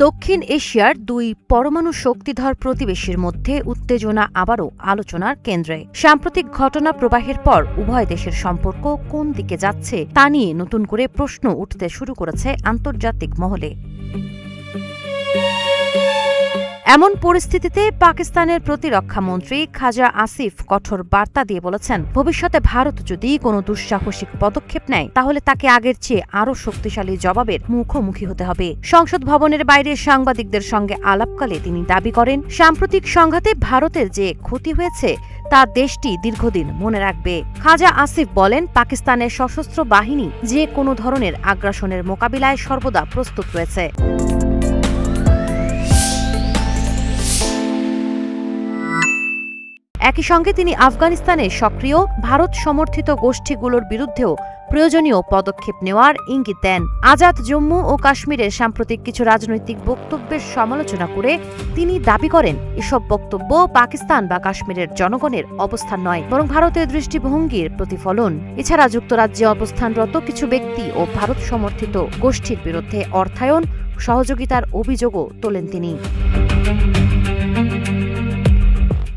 দক্ষিণ এশিয়ার দুই পরমাণু শক্তিধর প্রতিবেশীর মধ্যে উত্তেজনা আবারও আলোচনার কেন্দ্রে। সাম্প্রতিক ঘটনা প্রবাহের পর উভয় দেশের সম্পর্ক কোন দিকে যাচ্ছে তা নিয়ে নতুন করে প্রশ্ন উঠতে শুরু করেছে আন্তর্জাতিক মহলে। এমন পরিস্থিতিতে পাকিস্তানের প্রতিরক্ষা মন্ত্রী খাজা আসিফ কঠোর বার্তা দিয়ে বলেছেন, ভবিষ্যতে ভারত যদি কোনো দুঃসাহসিক পদক্ষেপ নেয় তাহলে তাকে আগের চেয়ে আরও শক্তিশালী জবাবের মুখোমুখি হতে হবে। সংসদ ভবনের বাইরে সাংবাদিকদের সঙ্গে আলাপকালে তিনি দাবি করেন, সাম্প্রতিক সংঘাতে ভারতের যে ক্ষতি হয়েছে তা দেশটি দীর্ঘদিন মনে রাখবে। খাজা আসিফ বলেন, পাকিস্তানের সশস্ত্র বাহিনী যে কোনো ধরনের আগ্রাসনের মোকাবিলায় সর্বদা প্রস্তুত রয়েছে। একই সঙ্গে তিনি আফগানিস্তানের সক্রিয় ভারত সমর্থিত গোষ্ঠীগুলোর বিরুদ্ধেও প্রয়োজনীয় পদক্ষেপ নেওয়ার ইঙ্গিত দেন। আজাদ জম্মু ও কাশ্মীরের সাম্প্রতিক কিছু রাজনৈতিক বক্তব্যের সমালোচনা করে তিনি দাবি করেন, এসব বক্তব্য পাকিস্তান বা কাশ্মীরের জনগণের অবস্থান নয়, বরং ভারতের দৃষ্টিভঙ্গির প্রতিফলন। এছাড়া যুক্তরাজ্যে অবস্থানরত কিছু ব্যক্তি ও ভারত সমর্থিত গোষ্ঠীর বিরুদ্ধে অর্থায়ন সহযোগিতার অভিযোগও তোলেন তিনি।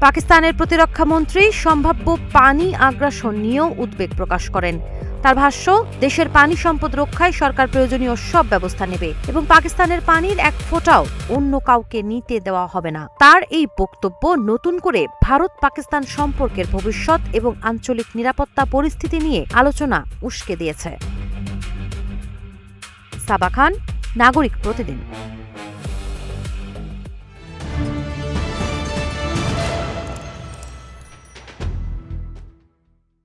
পাকিস্তানের প্রতিরক্ষা মন্ত্রী সম্ভাব্য পানি আগ্রাসন নিয়েও উদ্বেগ প্রকাশ করেন। তার ভাষ্য, দেশের পানি সম্পদ রক্ষায় সরকার প্রয়োজনীয় সব ব্যবস্থা নেবে এবং পাকিস্তানের পানির এক ফোঁটাও অন্য কাউকে নিতে দেওয়া হবে না। তার এই বক্তব্য নতুন করে ভারত পাকিস্তান সম্পর্কের ভবিষ্যৎ এবং আঞ্চলিক নিরাপত্তা পরিস্থিতি নিয়ে আলোচনা উস্কে দিয়েছে। সাবা খান, নাগরিক প্রতিদিন।